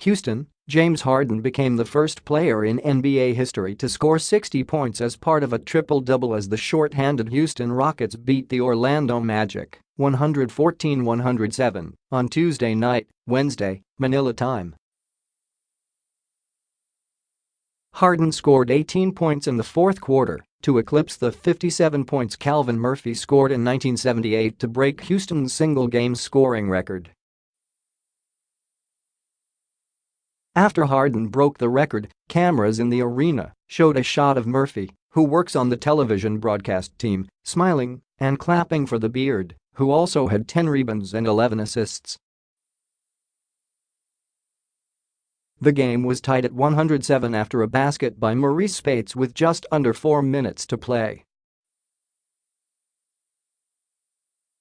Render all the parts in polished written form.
Houston, James Harden became the first player in NBA history to score 60 points as part of a triple-double as the short-handed Houston Rockets beat the Orlando Magic 114-107 on Tuesday night, Wednesday, Manila time. Harden scored 18 points in the fourth quarter to eclipse the 57 points Calvin Murphy scored in 1978 to break Houston's single-game scoring record. After Harden broke the record, cameras in the arena showed a shot of Murphy, who works on the television broadcast team, smiling and clapping for the Beard, who also had 10 rebounds and 11 assists. The game was tied at 107 after a basket by Marreese Speights with just under 4 minutes to play.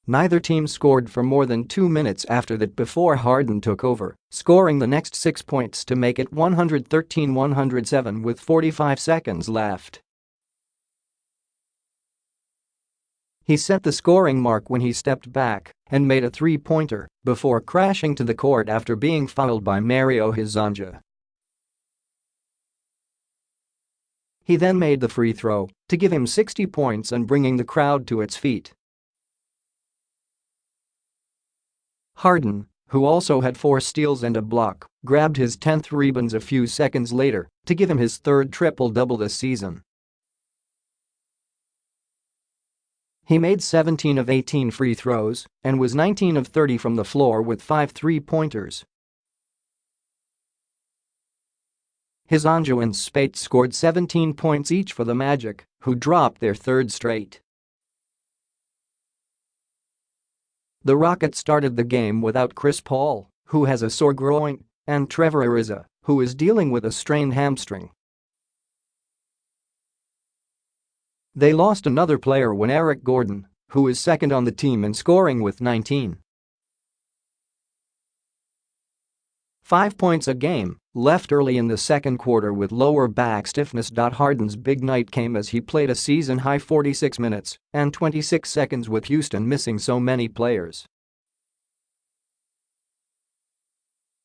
Neither team scored for more than 2 minutes after that before Harden took over, scoring the next 6 points to make it 113-107 with 45 seconds left. He set the scoring mark when he stepped back and made a three-pointer before crashing to the court after being fouled by Mario Hezonja. He then made the free throw to give him 60 points and bringing the crowd to its feet. Harden, who also had 4 steals and a block, grabbed his 10th rebounds a few seconds later to give him his third triple-double this season. He made 17 of 18 free throws and was 19 of 30 from the floor with 5 three-pointers. Hezonja and Speights scored 17 points each for the Magic, who dropped their third straight. The Rockets started the game without Chris Paul, who has a sore groin, and Trevor Ariza, who is dealing with a strained hamstring. They lost another player when Eric Gordon, who is second on the team in scoring with 19. 5 points a game, left early in the second quarter with lower back stiffness. Harden's big night came as he played a season-high 46 minutes and 26 seconds with Houston missing so many players.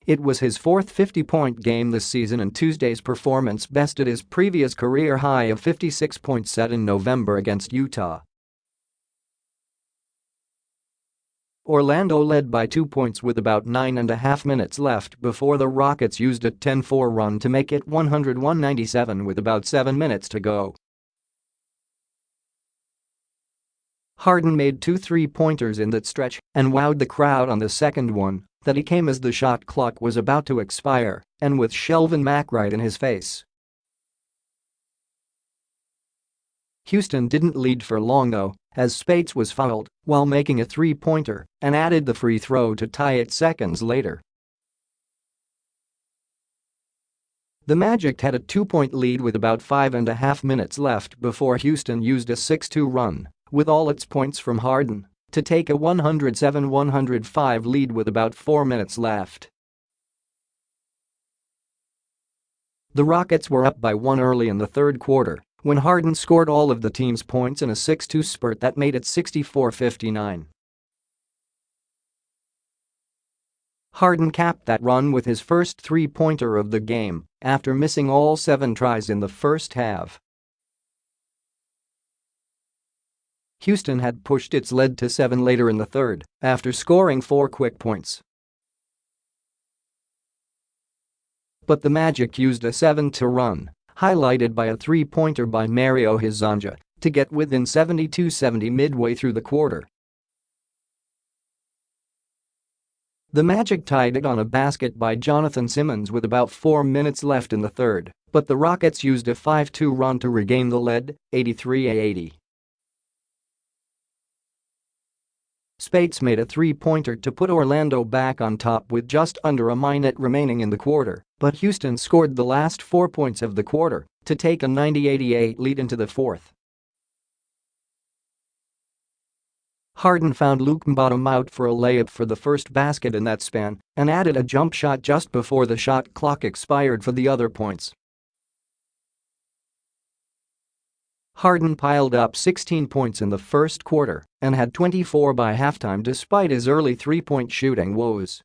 It was his fourth 50-point game this season, and Tuesday's performance bested his previous career high of 56 points set in November against Utah. Orlando led by 2 points with about 9.5 minutes left before the Rockets used a 10-4 run to make it 101-97 with about 7 minutes to go. Harden made 2 three-pointers in that stretch and wowed the crowd on the second one that he came as the shot clock was about to expire and with Shelvin Mack right in his face. Houston didn't lead for long though, as Speights was fouled while making a three-pointer and added the free throw to tie it seconds later. The Magic had a 2-point lead with about 5.5 minutes left before Houston used a 6-2 run, with all its points from Harden, to take a 107-105 lead with about 4 minutes left. The Rockets were up by 1 early in the third quarter when Harden scored all of the team's points in a 6-2 spurt that made it 64-59. Harden capped that run with his first three-pointer of the game after missing all 7 tries in the first half. Houston had pushed its lead to 7 later in the third after scoring 4 quick points. But the Magic used a 7-2 run, highlighted by a three-pointer by Mario Hezonja, to get within 72-70 midway through the quarter. The Magic tied it on a basket by Jonathon Si with about 4 minutes left in the third, but the Rockets used a 5-2 run to regain the lead, 83-80. Speights made a three-pointer to put Orlando back on top with just under a minute remaining in the quarter, but Houston scored the last 4 points of the quarter to take a 90-88 lead into the fourth. Harden found Luke Mbottom out for a layup for the first basket in that span and added a jump shot just before the shot clock expired for the other points. Harden piled up 16 points in the first quarter and had 24 by halftime despite his early three-point shooting woes.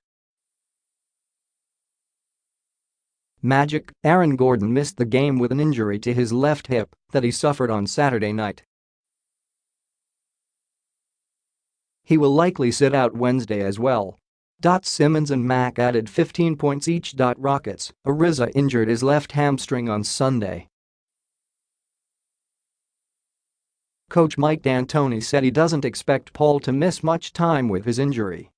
Magic, Aaron Gordon missed the game with an injury to his left hip that he suffered on Saturday night. He will likely sit out Wednesday as well. Simmons and Mack added 15 points each. Rockets, Ariza injured his left hamstring on Sunday. Coach Mike D'Antoni said he doesn't expect Paul to miss much time with his injury.